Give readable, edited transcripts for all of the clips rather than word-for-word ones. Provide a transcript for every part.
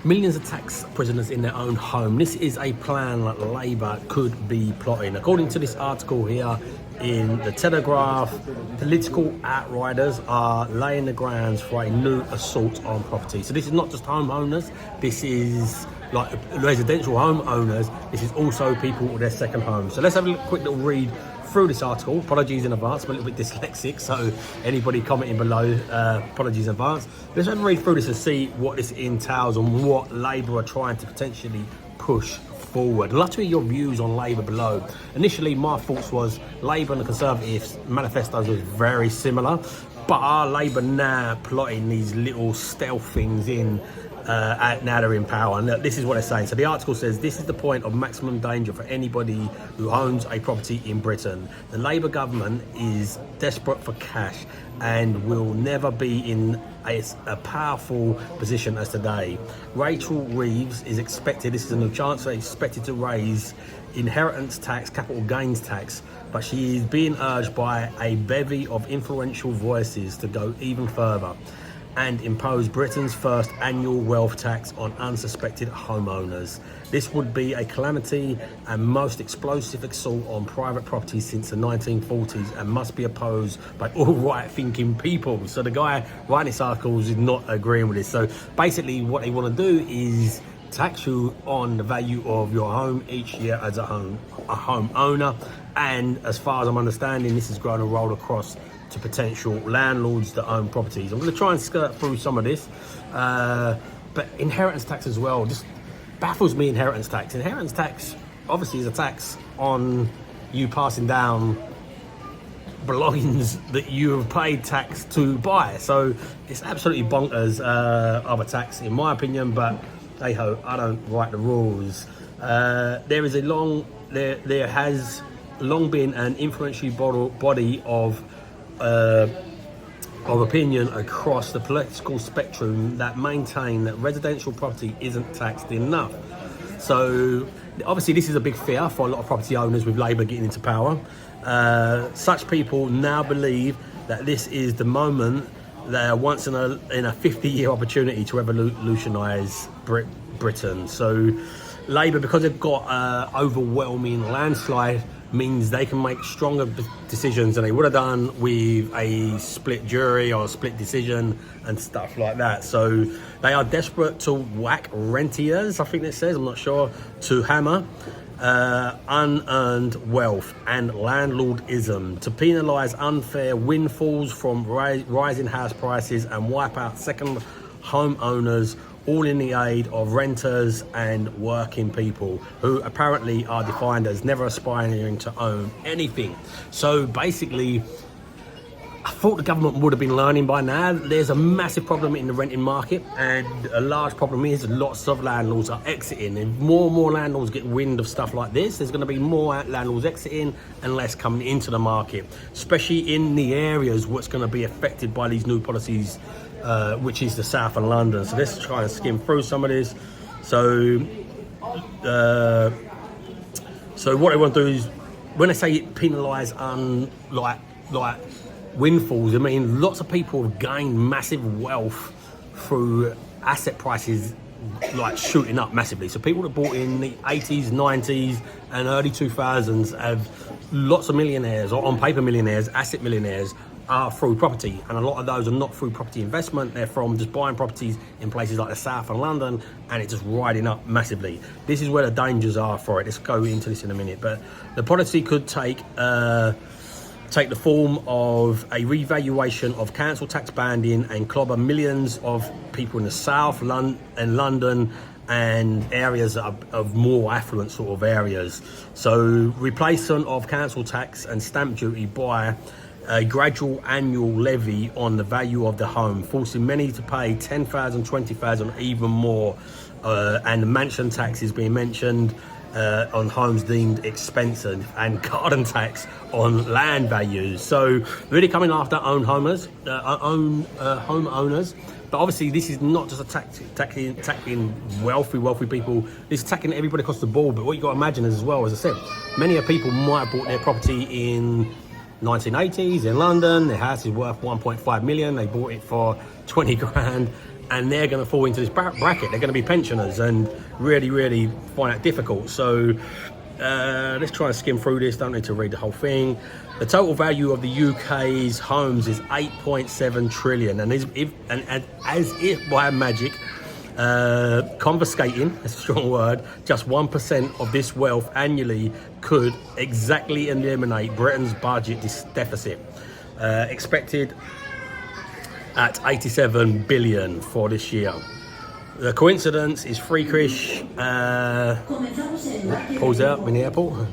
Millions of tax prisoners in their own home. This is a plan that Labour could be plotting. According to this article here in the Telegraph, political outriders are laying the grounds for a new assault on property. So this is not just homeowners, this is like residential homeowners, this is also people with their second home. So let's have a quick little read through this article. Apologies in advance, I'm a little bit dyslexic, so anybody commenting below, apologies in advance. Let's have a read through this and see what this entails and what Labour are trying to potentially push forward. I'd love to hear your views on Labour below. Initially, my thoughts was Labour and the Conservatives manifestos was very similar, but are Labour now plotting these little stealth things in now they're in power? And this is what they're saying. So the article says, this is the point of maximum danger for anybody who owns a property in Britain. The Labour government is desperate for cash and will never be in a powerful position as today. Rachel Reeves is expected, this is a new chancellor, expected to raise inheritance tax, capital gains tax, but she is being urged by a bevy of influential voices to go even further and impose Britain's first annual wealth tax on unsuspected homeowners. This would be a calamity and most explosive assault on private property since the 1940s and must be opposed by all right-thinking people. So the guy writing this article is not agreeing with this. So basically what they want to do is tax you on the value of your home each year as a homeowner. And as far as I'm understanding, this is going to roll across to potential landlords that own properties. I'm going to try and skirt through some of this, but inheritance tax as well just baffles me. Inheritance tax obviously is a tax on you passing down belongings that you have paid tax to buy. So it's absolutely bonkers of a tax in my opinion, but hey ho, I don't write the rules. There has long been an influential body of opinion across the political spectrum that maintain that residential property isn't taxed enough. So obviously this is a big fear for a lot of property owners with Labour getting into power. Such people now believe that this is the moment, they're once in a 50-year opportunity to revolutionise Britain. So Labour, because they've got overwhelming landslide, means they can make stronger decisions than they would have done with a split jury or a split decision and stuff like that. So they are desperate to whack rentiers, I think it says, I'm not sure, to hammer unearned wealth and landlordism, to penalise unfair windfalls from rising house prices and wipe out second homeowners, all in the aid of renters and working people who apparently are defined as never aspiring to own anything. So basically, I thought the government would have been learning by now. There's a massive problem in the renting market, and a large problem is lots of landlords are exiting. If more and more landlords get wind of stuff like this, there's going to be more landlords exiting and less coming into the market, especially in the areas what's going to be affected by these new policies, which is the south of London. So let's try and skim through some of this. So what they want to do is, when they say penalise like windfalls, I mean lots of people have gained massive wealth through asset prices like shooting up massively. So people that bought in the 80s, 90s and early 2000s have lots of millionaires, or on paper millionaires, asset millionaires, are through property, and a lot of those are not through property investment. They're from just buying properties in places like the south of London, and it's just riding up massively. This is where the dangers are for it. Let's go into this in a minute, but the policy could take the form of a revaluation of council tax banding and clobber millions of people in the south and London and areas of more affluent sort of areas. So replacement of council tax and stamp duty by a gradual annual levy on the value of the home, forcing many to pay 10,000, 20,000, even more. And the mansion tax is being mentioned on homes deemed expensive, and garden tax on land values. So really coming after homeowners. But obviously this is not just attacking wealthy people. This is attacking everybody across the board. But what you got to imagine is, as well, as I said, many of people might have bought their property in 1980s in London. Their house is worth 1.5 million. They bought it for 20 grand. and they're going to fall into this bracket. They're going to be pensioners and really find it difficult. So let's try and skim through this. Don't need to read the whole thing. The total value of the UK's homes is 8.7 trillion, and as if by magic, confiscating, that's a strong word, just 1% of this wealth annually could exactly eliminate Britain's budget deficit, expected at 87 billion for this year. The coincidence is freakish. Pulls out in the airport.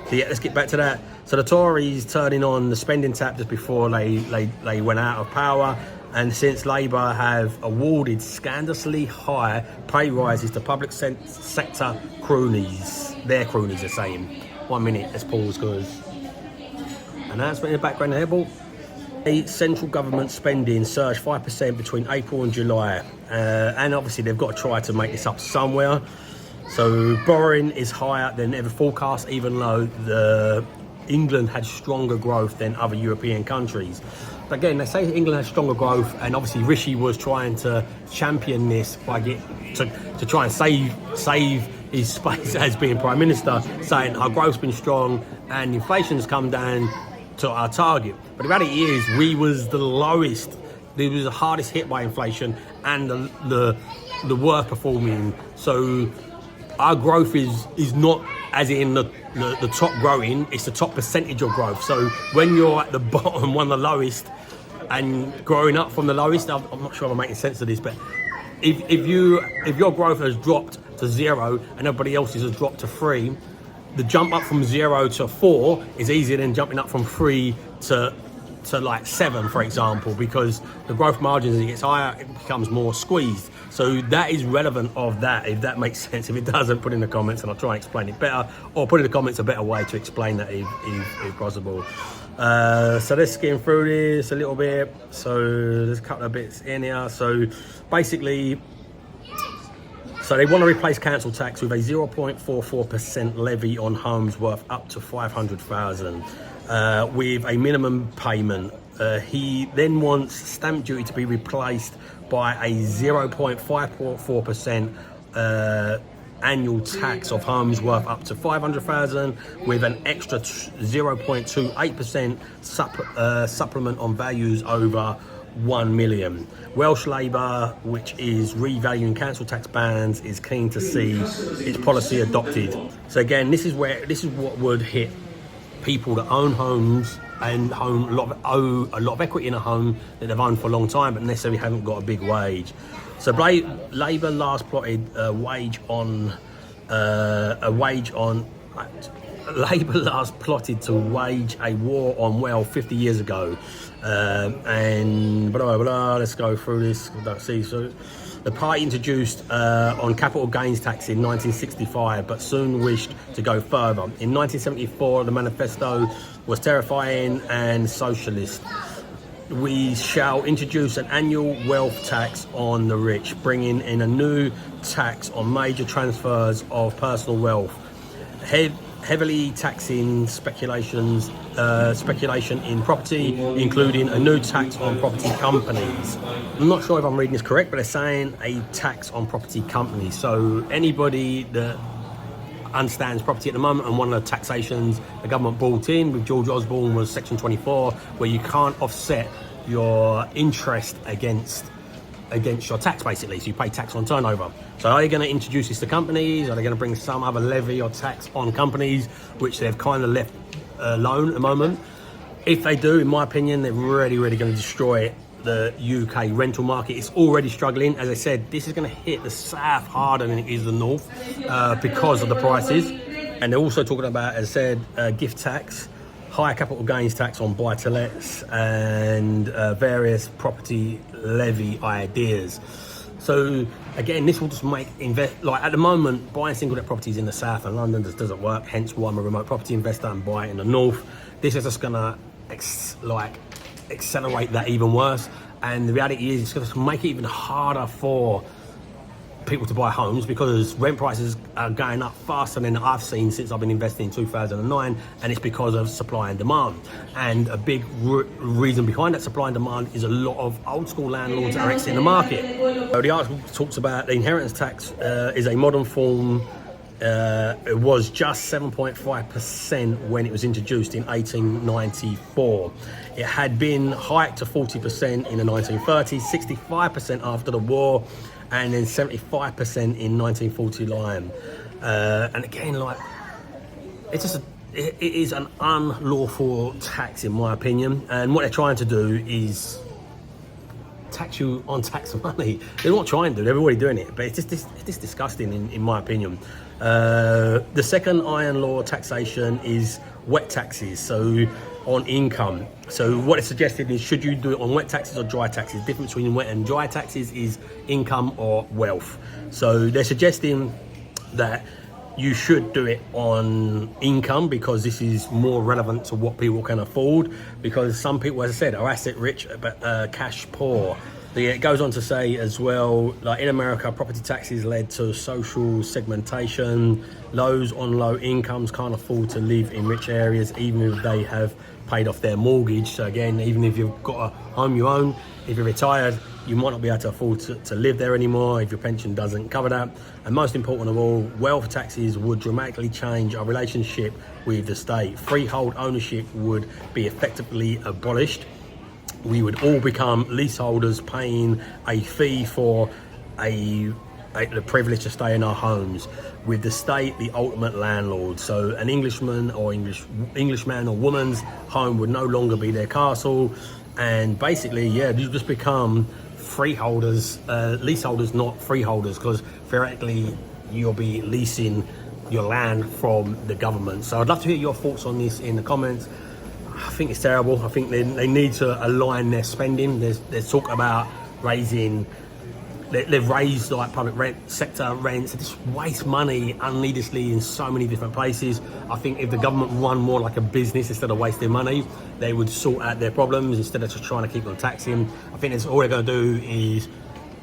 So yeah, let's get back to that. So the Tories turning on the spending tap just before they went out of power, and since Labour have awarded scandalously high pay rises to public sector cronies. Their cronies are saying. 1 minute, let's pause because announcement in the background airport. Central government spending surged 5% between April and July, and obviously they've got to try to make this up somewhere. So borrowing is higher than ever forecast, even though England had stronger growth than other European countries. But again, they say England has stronger growth, and obviously Rishi was trying to champion this by to try and save his space as being Prime Minister, saying our growth's been strong and inflation's come down to our target. But the reality is we was the lowest, we was the hardest hit by inflation and the worst performing. So our growth is not as in the top growing, it's the top percentage of growth. So when you're at the bottom, one of the lowest, and growing up from the lowest, I'm not sure if I'm making sense of this, but if your growth has dropped to 0 and everybody else's has dropped to 3, the jump up from 0 to 4 is easier than jumping up from 3 to like 7, for example, because the growth margins, as it gets higher, it becomes more squeezed. So that is relevant of that, if that makes sense. If it doesn't, put in the comments and I'll try and explain it better, or put in the comments a better way to explain that if possible. So let's skim through this a little bit. So there's a couple of bits in here. So basically, so they want to replace council tax with a 0.44% levy on homes worth up to 500,000 with a minimum payment. He then wants stamp duty to be replaced by a 0.544% annual tax of homes worth up to 500,000 with an extra 0.28% supplement on values over 1 million. Welsh Labour, which is revaluing council tax bands, is keen to see its policy adopted. So again, this is what would hit people that own homes and owe a lot of equity in a home that they've owned for a long time, but necessarily haven't got a big wage. So Labour last plotted Labour last plotted to wage a war on wealth 50 years ago, and blah blah blah. Let's go through this. Don't see. So the party introduced on capital gains tax in 1965, but soon wished to go further. In 1974, the manifesto was terrifying and socialist. We shall introduce an annual wealth tax on the rich, bringing in a new tax on major transfers of personal wealth, heavily taxing speculation in property, including a new tax on property companies. I'm not sure if I'm reading this correct, but they're saying a tax on property companies. So anybody that understands property at the moment, and one of the taxations the government brought in with George Osborne was Section 24, where you can't offset your interest against your tax, basically. So you pay tax on turnover. So are they going to introduce this to companies? Are they going to bring some other levy or tax on companies, which they've kind of left alone at the moment? If they do, in my opinion, they're really going to destroy the UK rental market. It's already struggling. As I said, this is going to hit the south harder than it is the north because of the prices. And they're also talking about, as I said, gift tax, higher capital gains tax on buy-to-lets, and various property levy ideas. So again, this will just make like at the moment, buying single-let properties in the south and London just doesn't work. Hence why I'm a remote property investor and buy it in the north. This is just gonna accelerate that even worse. And the reality is, it's gonna make it even harder for people to buy homes, because rent prices are going up faster than I've seen since I've been investing in 2009, and it's because of supply and demand. And a big reason behind that supply and demand is a lot of old school landlords that are exiting the market. So the article talks about the inheritance tax is a modern form. It was just 7.5% when it was introduced in 1894. It had been hiked to 40% in the 1930s, 65% after the war, and then 75% in 1949. And again, like, it's just it is an unlawful tax, in my opinion. And what they're trying to do is tax you on tax money. They're not trying to, they're already doing it, but it's just disgusting in my opinion. The second iron law taxation is wet taxes, so on income. So what it's suggested is, should you do it on wet taxes or dry taxes? The difference between wet and dry taxes is income or wealth. So they're suggesting that you should do it on income, because this is more relevant to what people can afford, because some people, as I said, are asset rich but cash poor. It goes on to say as well, like in America, property taxes led to social segmentation. Those on low incomes can't afford to live in rich areas, even if they have paid off their mortgage. So again, even if you've got a home you own, if you're retired, you might not be able to afford to live there anymore if your pension doesn't cover that. And most important of all, wealth taxes would dramatically change our relationship with the state. Freehold ownership would be effectively abolished. We would all become leaseholders, paying a fee for the privilege to stay in our homes, with the state the ultimate landlord. So an Englishman or Englishman or woman's home would no longer be their castle, and basically, yeah, you just become freeholders, leaseholders, not freeholders, because theoretically you'll be leasing your land from the government. So I'd love to hear your thoughts on this in the comments. I think it's terrible. I think they need to align their spending. There's talk about raising, they've raised like public sector rents. They just waste money unneedlessly in so many different places. I think if the government run more like a business instead of wasting money, they would sort out their problems instead of just trying to keep on taxing. I think that's all they're going to do is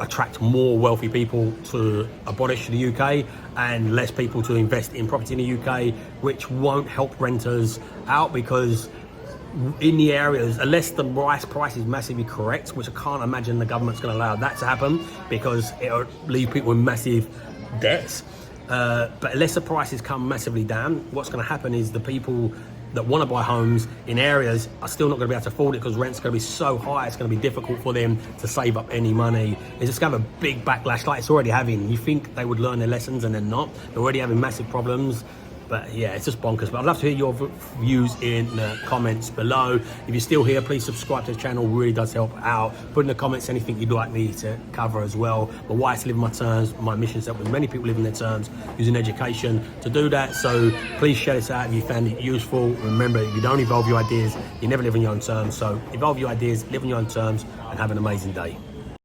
attract more wealthy people to abolish the UK and less people to invest in property in the UK, which won't help renters out, because in the areas, unless the price is massively correct, which I can't imagine the government's going to allow that to happen, because it'll leave people with massive debts. But unless the prices come massively down, what's going to happen is the people that want to buy homes in areas are still not going to be able to afford it, because rent's going to be so high, it's going to be difficult for them to save up any money. It's just going to have a big backlash, like it's already having. You think they would learn their lessons, and they're not. They're already having massive problems. But yeah, it's just bonkers. But I'd love to hear your views in the comments below. If you're still here, please subscribe to the channel. It really does help out. Put in the comments anything you'd like me to cover as well. But why to live in my terms, my mission is to help with many people live in their terms using education to do that. So please share this out if you found it useful. Remember, if you don't evolve your ideas, you never live on your own terms. So evolve your ideas, live on your own terms, and have an amazing day.